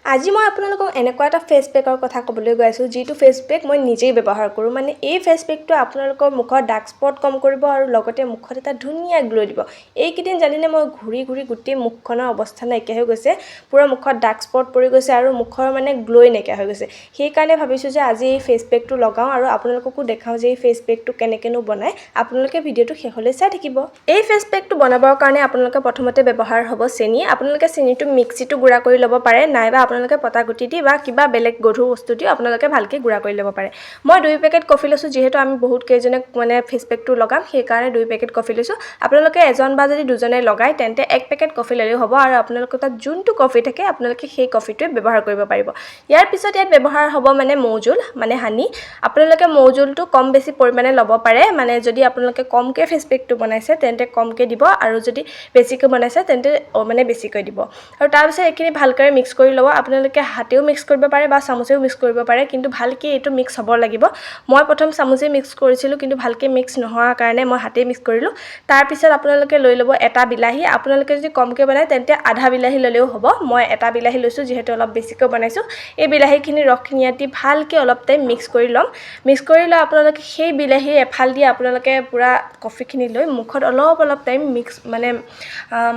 আজি মই আপোনালোকক এনেকুৱা এটা ফেচ পেকৰ কথা ক'বলৈ গৈ আছোঁ যিটো ফেচ পেক মই নিজেই ব্যৱহাৰ কৰোঁ মানে এই ফেচ পেকটো আপোনালোকৰ মুখৰ ডাৰ্ক স্পট কম কৰিব আৰু লগতে মুখত এটা ধুনীয়া গ্লো দিব এইকেইদিন জানিনে মই ঘূৰি গোটেই মুখখনৰ অৱস্থা নাইকিয়া হৈ গৈছে পুৰা মুখত ডাৰ্ক স্পট পৰি গৈছে আৰু মুখৰ মানে গ্লোই নাইকিয়া হৈ গৈছে সেইকাৰণে ভাবিছোঁ যে আজি এই ফেচ পেকটো লগাওঁ আৰু আপোনালোককো দেখাওঁ যে এই ফেচ পেকটো কেনেকেনো বনায় আপোনালোকে ভিডিঅ'টো শেষলৈ চাই থাকিব এই ফেচ পেকটো বনাবৰ কাৰণে আপোনালোকে প্ৰথমতে ব্যৱহাৰ হ'ব চেনি আপোনালোকে চেনিটো মিক্সিটো গুড়া কৰি ল'ব পাৰে নাইবা আপোনালোকে পটা গুটি দি বা কিবা বেলেগ গধুৰ বস্তু দি আপোনালোকে ভালকৈ গুড়া কৰি ল'ব পাৰে মই 2 পেকেট কফি লৈছোঁ যিহেতু আমি বহুত কেইজনে মানে ফেচ পেকটো লগাম সেইকাৰণে 2 পেকেট কফি লৈছোঁ আপোনালোকে এজন বা যদি দুজনে লগায় তেন্তে 1 পেকেট কফি ল'লেও হ'ব আৰু আপোনালোকৰ তাত যোনটো কফি থাকে আপোনালোকে সেই কফিটোৱে ব্যৱহাৰ কৰিব পাৰিব ইয়াৰ পিছত ইয়াত ব্যৱহাৰ হ'ব মানে মৌজুল মানে হানি আপোনালোকে মৌজুলটো কম বেছি পৰিমাণে ল'ব পাৰে মানে যদি আপোনালোকে কমকৈ ফেচ পেকটো বনাইছে তেন্তে কমকৈ দিব আৰু যদি বেছিকৈ বনাইছে তেন্তে মানে বেছিকৈ দিব আৰু তাৰ পিছত এইখিনি ভালকৈ মিক্স কৰি ল'ব আপোনালোকে হাতেও মিক্স কৰিব পাৰে বা চামুচেও মিক্স কৰিব পাৰে কিন্তু ভালকৈ এইটো মিক্স হ'ব লাগিব মই প্ৰথম চামুচে মিক্স কৰিছিলোঁ কিন্তু ভালকৈ মিক্স নোহোৱাৰ কাৰণে মই হাতে মিক্স কৰিলোঁ তাৰ পিছত আপোনালোকে লৈ ল'ব এটা বিলাহী আপোনালোকে যদি কমকৈ বনায় তেন্তে আধা বিলাহী ল'লেও হ'ব মই এটা বিলাহী লৈছোঁ যিহেতু অলপ বেছিকৈ বনাইছোঁ এই বিলাহীখিনি ৰসখিনি দি ভালকৈ অলপ টাইম মিক্স কৰি ল'ম মিক্স কৰি লৈ আপোনালোকে সেই বিলাহীৰ এফাল দি আপোনালোকে পুৰা কফিখিনি লৈ মুখত অলপ টাইম মিক্স মানে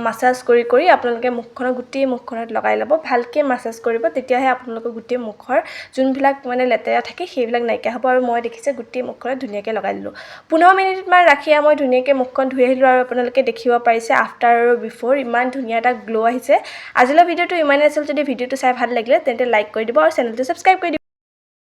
মাছাজ কৰি আপোনালোকে মুখখনত গোটেই মুখখনত লগাই ল'ব ভালকৈ মাছাজ কৰিব তেতিয়াহে আপোনালোকৰ গোটেই মুখৰ যোনবিলাক মানে লেতেৰা থাকে সেইবিলাক নাইকিয়া হ'ব আৰু মই দেখিছে গোটেই মুখখনত ধুনীয়াকৈ লগাই দিলোঁ 15 মিনিটমান ৰাখি মই ধুনীয়াকৈ মুখখন ধুই আহিলোঁ আৰু আপোনালোকে দেখিব পাৰিছে আফটাৰ আৰু বিফৰ ইমান ধুনীয়া এটা গ্লো আহিছে আজিলৈ ভিডিঅ'টো ইমানেই আছিল যদি ভিডিঅ'টো চাই ভাল লাগিলে তেন্তে লাইক কৰি দিব আৰু চেনেলটো ছাবস্ক্ৰাইব কৰি দিব